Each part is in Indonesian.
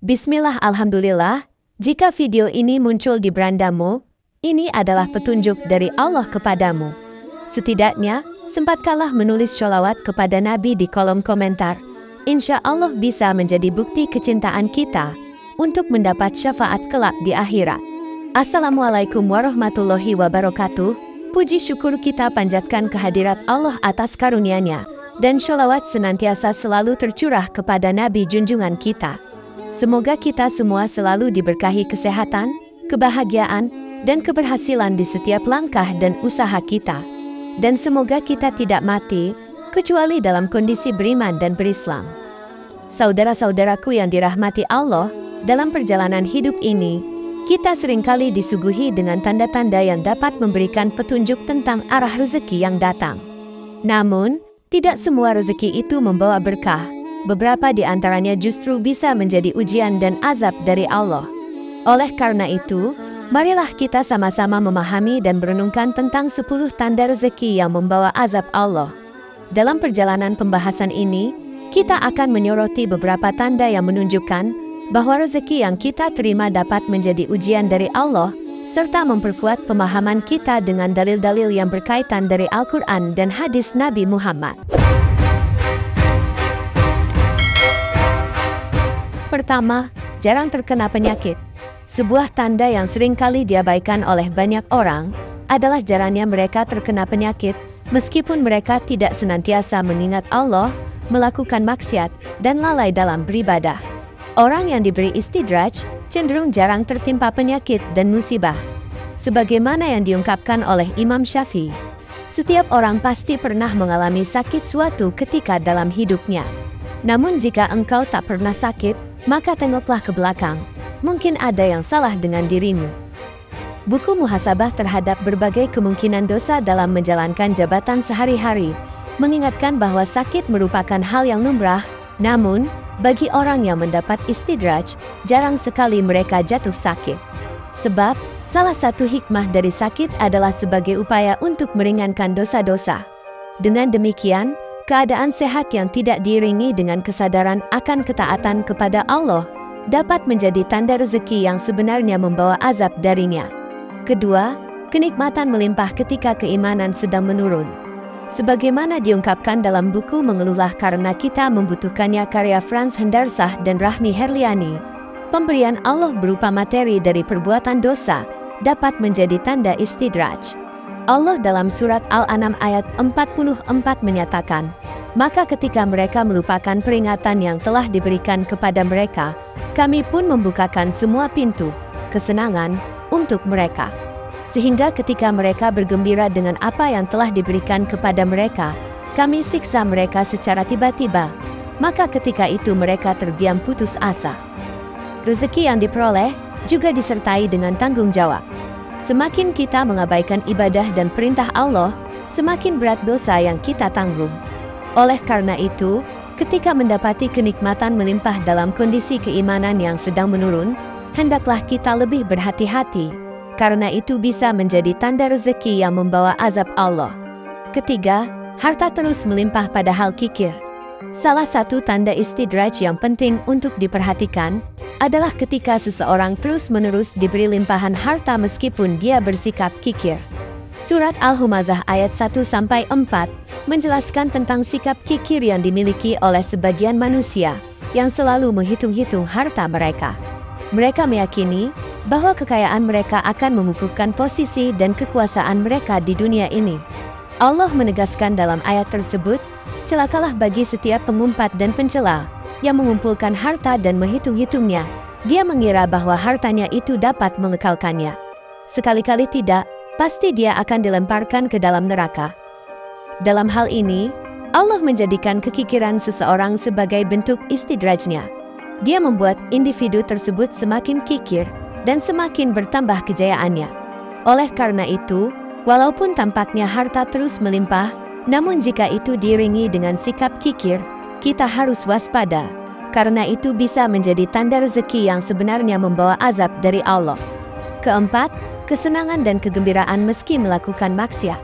Bismillah, alhamdulillah. Jika video ini muncul di berandamu, ini adalah petunjuk dari Allah kepadamu. Setidaknya, sempatkanlah menulis sholawat kepada Nabi di kolom komentar. Insya Allah bisa menjadi bukti kecintaan kita untuk mendapat syafaat kelak di akhirat. Assalamualaikum warahmatullahi wabarakatuh. Puji syukur kita panjatkan kehadirat Allah atas karunia-Nya, dan sholawat senantiasa selalu tercurah kepada Nabi junjungan kita. Semoga kita semua selalu diberkahi kesehatan, kebahagiaan, dan keberhasilan di setiap langkah dan usaha kita. Dan semoga kita tidak mati, kecuali dalam kondisi beriman dan berislam. Saudara-saudaraku yang dirahmati Allah, dalam perjalanan hidup ini, kita seringkali disuguhi dengan tanda-tanda yang dapat memberikan petunjuk tentang arah rezeki yang datang. Namun, tidak semua rezeki itu membawa berkah. Beberapa di antaranya justru bisa menjadi ujian dan azab dari Allah. Oleh karena itu, marilah kita sama-sama memahami dan merenungkan tentang 10 tanda rezeki yang membawa azab Allah. Dalam perjalanan pembahasan ini, kita akan menyoroti beberapa tanda yang menunjukkan bahwa rezeki yang kita terima dapat menjadi ujian dari Allah, serta memperkuat pemahaman kita dengan dalil-dalil yang berkaitan dari Al-Quran dan hadis Nabi Muhammad. Pertama, jarang terkena penyakit. Sebuah tanda yang sering kali diabaikan oleh banyak orang adalah jarangnya mereka terkena penyakit, meskipun mereka tidak senantiasa mengingat Allah, melakukan maksiat, dan lalai dalam beribadah. Orang yang diberi istidraj cenderung jarang tertimpa penyakit dan musibah. Sebagaimana yang diungkapkan oleh Imam Syafi'i, setiap orang pasti pernah mengalami sakit suatu ketika dalam hidupnya. Namun jika engkau tak pernah sakit, maka tengoklah ke belakang, mungkin ada yang salah dengan dirimu. Buku muhasabah terhadap berbagai kemungkinan dosa dalam menjalankan jabatan sehari-hari mengingatkan bahwa sakit merupakan hal yang lumrah, namun, bagi orang yang mendapat istidraj, jarang sekali mereka jatuh sakit. Sebab, salah satu hikmah dari sakit adalah sebagai upaya untuk meringankan dosa-dosa. Dengan demikian, keadaan sehat yang tidak diiringi dengan kesadaran akan ketaatan kepada Allah dapat menjadi tanda rezeki yang sebenarnya membawa azab darinya. Kedua, kenikmatan melimpah ketika keimanan sedang menurun. Sebagaimana diungkapkan dalam buku Mengeluhlah Karena Kita Membutuhkannya karya Frans Hendarsah dan Rahmi Herliani, pemberian Allah berupa materi dari perbuatan dosa dapat menjadi tanda istidraj. Allah dalam surat Al-An'am ayat 44 menyatakan, "Maka ketika mereka melupakan peringatan yang telah diberikan kepada mereka, kami pun membukakan semua pintu kesenangan untuk mereka. Sehingga ketika mereka bergembira dengan apa yang telah diberikan kepada mereka, kami siksa mereka secara tiba-tiba. Maka ketika itu mereka terdiam putus asa." Rezeki yang diperoleh juga disertai dengan tanggung jawab. Semakin kita mengabaikan ibadah dan perintah Allah, semakin berat dosa yang kita tanggung. Oleh karena itu, ketika mendapati kenikmatan melimpah dalam kondisi keimanan yang sedang menurun, hendaklah kita lebih berhati-hati, karena itu bisa menjadi tanda rezeki yang membawa azab Allah. Ketiga, harta terus melimpah padahal kikir. Salah satu tanda istidraj yang penting untuk diperhatikan adalah ketika seseorang terus-menerus diberi limpahan harta meskipun dia bersikap kikir. Surat Al-Humazah ayat 1-4 menjelaskan tentang sikap kikir yang dimiliki oleh sebagian manusia yang selalu menghitung-hitung harta mereka. Mereka meyakini bahwa kekayaan mereka akan mengukuhkan posisi dan kekuasaan mereka di dunia ini. Allah menegaskan dalam ayat tersebut, "Celakalah bagi setiap pengumpat dan pencela yang mengumpulkan harta dan menghitung-hitungnya. Dia mengira bahwa hartanya itu dapat mengekalkannya. Sekali-kali tidak, pasti dia akan dilemparkan ke dalam neraka." Dalam hal ini, Allah menjadikan kekikiran seseorang sebagai bentuk istidrajnya. Dia membuat individu tersebut semakin kikir dan semakin bertambah kejayaannya. Oleh karena itu, walaupun tampaknya harta terus melimpah, namun jika itu diiringi dengan sikap kikir, kita harus waspada, karena itu bisa menjadi tanda rezeki yang sebenarnya membawa azab dari Allah. Keempat, kesenangan dan kegembiraan meski melakukan maksiat.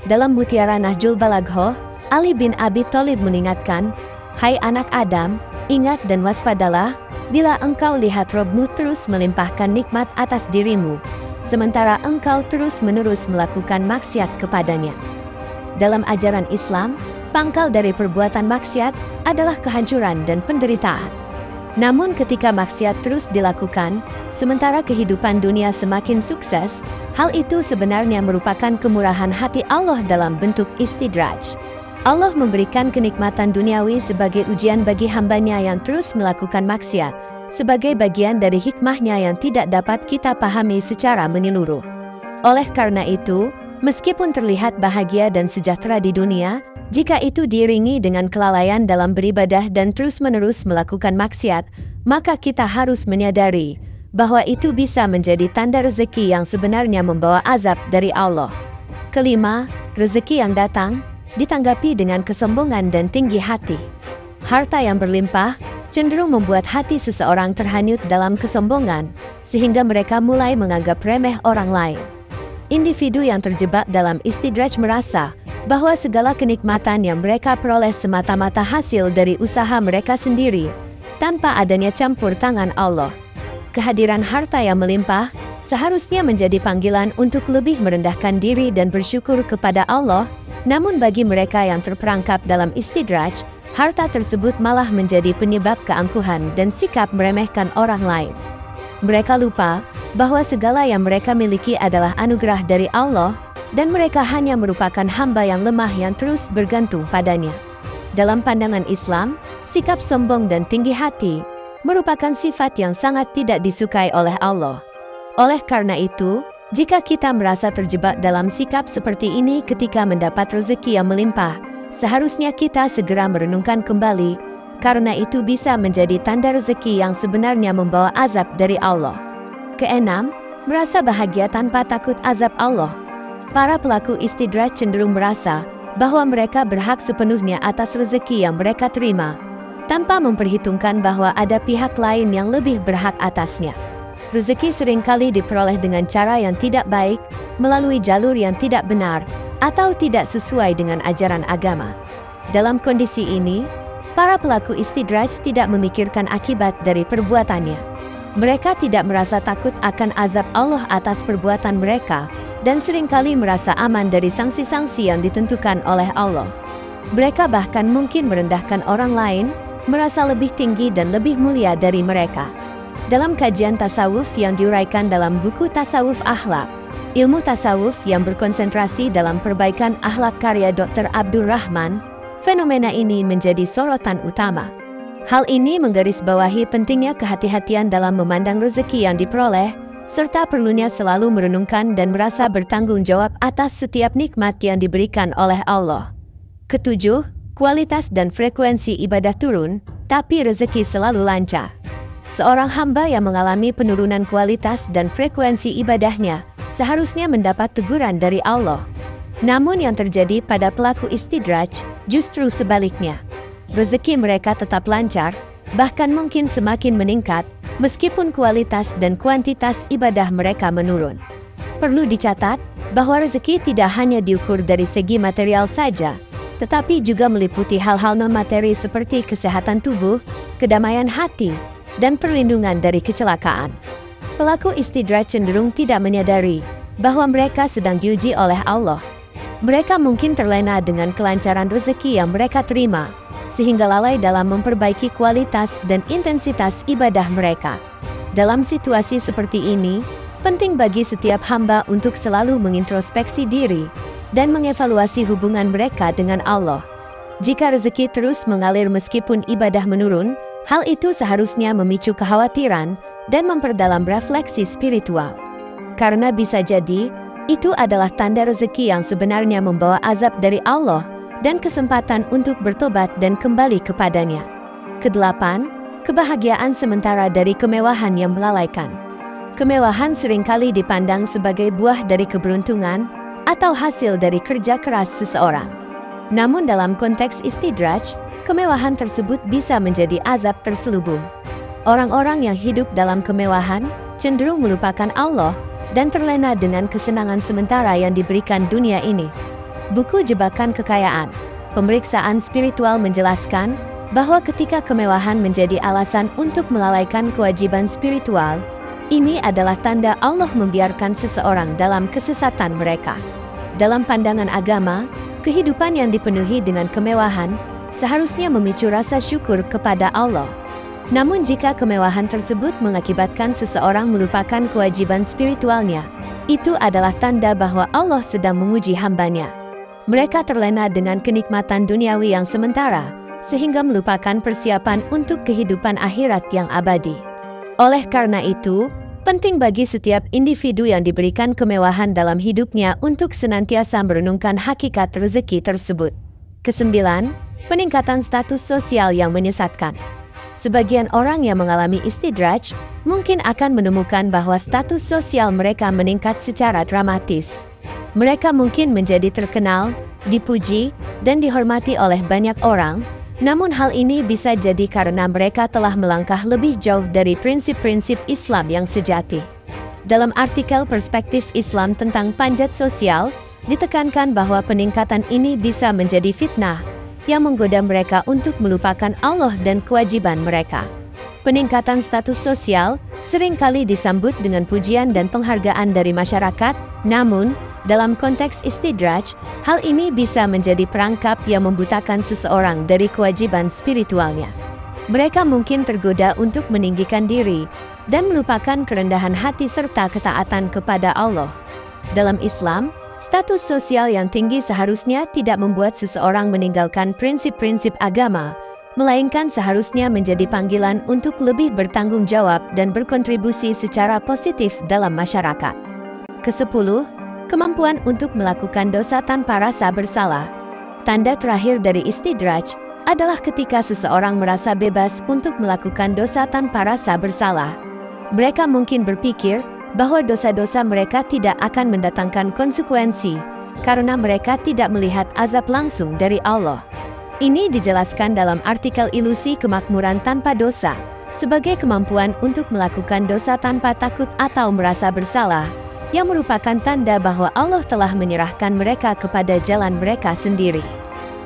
Dalam Mutiara Nahjul Balaghoh, Ali bin Abi Thalib mengingatkan, "Hai anak Adam, ingat dan waspadalah bila engkau lihat Robmu terus melimpahkan nikmat atas dirimu, sementara engkau terus-menerus melakukan maksiat kepadanya. Dalam ajaran Islam, pangkal dari perbuatan maksiat adalah kehancuran dan penderitaan. Namun ketika maksiat terus dilakukan, sementara kehidupan dunia semakin sukses, hal itu sebenarnya merupakan kemurahan hati Allah dalam bentuk istidraj. Allah memberikan kenikmatan duniawi sebagai ujian bagi hambanya yang terus melakukan maksiat, sebagai bagian dari hikmahnya yang tidak dapat kita pahami secara menyeluruh. Oleh karena itu, meskipun terlihat bahagia dan sejahtera di dunia, jika itu diiringi dengan kelalaian dalam beribadah dan terus-menerus melakukan maksiat, maka kita harus menyadari bahwa itu bisa menjadi tanda rezeki yang sebenarnya membawa azab dari Allah. Kelima, rezeki yang datang ditanggapi dengan kesombongan dan tinggi hati. Harta yang berlimpah cenderung membuat hati seseorang terhanyut dalam kesombongan, sehingga mereka mulai menganggap remeh orang lain. Individu yang terjebak dalam istidraj merasa bahwa segala kenikmatan yang mereka peroleh semata-mata hasil dari usaha mereka sendiri, tanpa adanya campur tangan Allah. Kehadiran harta yang melimpah seharusnya menjadi panggilan untuk lebih merendahkan diri dan bersyukur kepada Allah. Namun bagi mereka yang terperangkap dalam istidraj, harta tersebut malah menjadi penyebab keangkuhan dan sikap meremehkan orang lain. Mereka lupa bahwa segala yang mereka miliki adalah anugerah dari Allah, dan mereka hanya merupakan hamba yang lemah yang terus bergantung padanya. Dalam pandangan Islam, sikap sombong dan tinggi hati merupakan sifat yang sangat tidak disukai oleh Allah. Oleh karena itu, jika kita merasa terjebak dalam sikap seperti ini ketika mendapat rezeki yang melimpah, seharusnya kita segera merenungkan kembali, karena itu bisa menjadi tanda rezeki yang sebenarnya membawa azab dari Allah. Keenam, merasa bahagia tanpa takut azab Allah. Para pelaku istidraj cenderung merasa bahwa mereka berhak sepenuhnya atas rezeki yang mereka terima, tanpa memperhitungkan bahwa ada pihak lain yang lebih berhak atasnya. Rezeki seringkali diperoleh dengan cara yang tidak baik, melalui jalur yang tidak benar, atau tidak sesuai dengan ajaran agama. Dalam kondisi ini, para pelaku istidraj tidak memikirkan akibat dari perbuatannya. Mereka tidak merasa takut akan azab Allah atas perbuatan mereka, dan seringkali merasa aman dari sanksi-sanksi yang ditentukan oleh Allah. Mereka bahkan mungkin merendahkan orang lain, merasa lebih tinggi dan lebih mulia dari mereka. Dalam kajian tasawuf yang diuraikan dalam buku Tasawuf Akhlak, ilmu tasawuf yang berkonsentrasi dalam perbaikan akhlak karya Dr. Abdul Rahman, fenomena ini menjadi sorotan utama. Hal ini menggarisbawahi pentingnya kehati-hatian dalam memandang rezeki yang diperoleh, serta perlunya selalu merenungkan dan merasa bertanggung jawab atas setiap nikmat yang diberikan oleh Allah. Ketujuh, kualitas dan frekuensi ibadah turun, tapi rezeki selalu lancar. Seorang hamba yang mengalami penurunan kualitas dan frekuensi ibadahnya seharusnya mendapat teguran dari Allah. Namun yang terjadi pada pelaku istidraj justru sebaliknya. Rezeki mereka tetap lancar, bahkan mungkin semakin meningkat, meskipun kualitas dan kuantitas ibadah mereka menurun. Perlu dicatat bahwa rezeki tidak hanya diukur dari segi material saja, tetapi juga meliputi hal-hal non-materi seperti kesehatan tubuh, kedamaian hati, dan perlindungan dari kecelakaan. Pelaku istidraj cenderung tidak menyadari bahwa mereka sedang diuji oleh Allah. Mereka mungkin terlena dengan kelancaran rezeki yang mereka terima, sehingga lalai dalam memperbaiki kualitas dan intensitas ibadah mereka. Dalam situasi seperti ini, penting bagi setiap hamba untuk selalu mengintrospeksi diri dan mengevaluasi hubungan mereka dengan Allah. Jika rezeki terus mengalir meskipun ibadah menurun, hal itu seharusnya memicu kekhawatiran dan memperdalam refleksi spiritual. Karena bisa jadi, itu adalah tanda rezeki yang sebenarnya membawa azab dari Allah dan kesempatan untuk bertobat dan kembali kepadanya. Kedelapan, kebahagiaan sementara dari kemewahan yang melalaikan. Kemewahan seringkali dipandang sebagai buah dari keberuntungan atau hasil dari kerja keras seseorang. Namun dalam konteks istidraj, kemewahan tersebut bisa menjadi azab terselubung. Orang-orang yang hidup dalam kemewahan cenderung melupakan Allah dan terlena dengan kesenangan sementara yang diberikan dunia ini. Buku Jebakan Kekayaan, Pemeriksaan Spiritual menjelaskan bahwa ketika kemewahan menjadi alasan untuk melalaikan kewajiban spiritual, ini adalah tanda Allah membiarkan seseorang dalam kesesatan mereka. Dalam pandangan agama, kehidupan yang dipenuhi dengan kemewahan seharusnya memicu rasa syukur kepada Allah. Namun jika kemewahan tersebut mengakibatkan seseorang melupakan kewajiban spiritualnya, itu adalah tanda bahwa Allah sedang menguji hambanya. Mereka terlena dengan kenikmatan duniawi yang sementara, sehingga melupakan persiapan untuk kehidupan akhirat yang abadi. Oleh karena itu, penting bagi setiap individu yang diberikan kemewahan dalam hidupnya untuk senantiasa merenungkan hakikat rezeki tersebut. Kesembilan, peningkatan status sosial yang menyesatkan. Sebagian orang yang mengalami istidraj mungkin akan menemukan bahwa status sosial mereka meningkat secara dramatis. Mereka mungkin menjadi terkenal, dipuji, dan dihormati oleh banyak orang, namun hal ini bisa jadi karena mereka telah melangkah lebih jauh dari prinsip-prinsip Islam yang sejati. Dalam artikel Perspektif Islam tentang panjat sosial, ditekankan bahwa peningkatan ini bisa menjadi fitnah yang menggoda mereka untuk melupakan Allah dan kewajiban mereka. Peningkatan status sosial seringkali disambut dengan pujian dan penghargaan dari masyarakat, namun, dalam konteks istidraj, hal ini bisa menjadi perangkap yang membutakan seseorang dari kewajiban spiritualnya. Mereka mungkin tergoda untuk meninggikan diri dan melupakan kerendahan hati serta ketaatan kepada Allah. Dalam Islam, status sosial yang tinggi seharusnya tidak membuat seseorang meninggalkan prinsip-prinsip agama, melainkan seharusnya menjadi panggilan untuk lebih bertanggung jawab dan berkontribusi secara positif dalam masyarakat. Kesepuluh, kemampuan untuk melakukan dosa tanpa rasa bersalah. Tanda terakhir dari istidraj adalah ketika seseorang merasa bebas untuk melakukan dosa tanpa rasa bersalah. Mereka mungkin berpikir bahwa dosa-dosa mereka tidak akan mendatangkan konsekuensi karena mereka tidak melihat azab langsung dari Allah. Ini dijelaskan dalam artikel Ilusi Kemakmuran Tanpa Dosa sebagai kemampuan untuk melakukan dosa tanpa takut atau merasa bersalah, yang merupakan tanda bahwa Allah telah menyerahkan mereka kepada jalan mereka sendiri.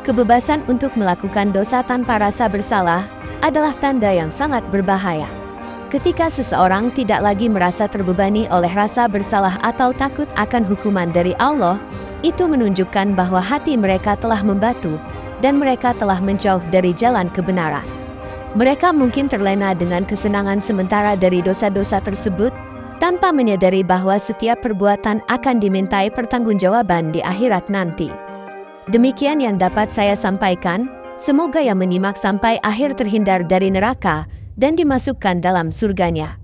Kebebasan untuk melakukan dosa tanpa rasa bersalah adalah tanda yang sangat berbahaya. Ketika seseorang tidak lagi merasa terbebani oleh rasa bersalah atau takut akan hukuman dari Allah, itu menunjukkan bahwa hati mereka telah membatu dan mereka telah menjauh dari jalan kebenaran. Mereka mungkin terlena dengan kesenangan sementara dari dosa-dosa tersebut, tanpa menyadari bahwa setiap perbuatan akan dimintai pertanggungjawaban di akhirat nanti. Demikian yang dapat saya sampaikan, semoga yang menyimak sampai akhir terhindar dari neraka dan dimasukkan dalam surganya.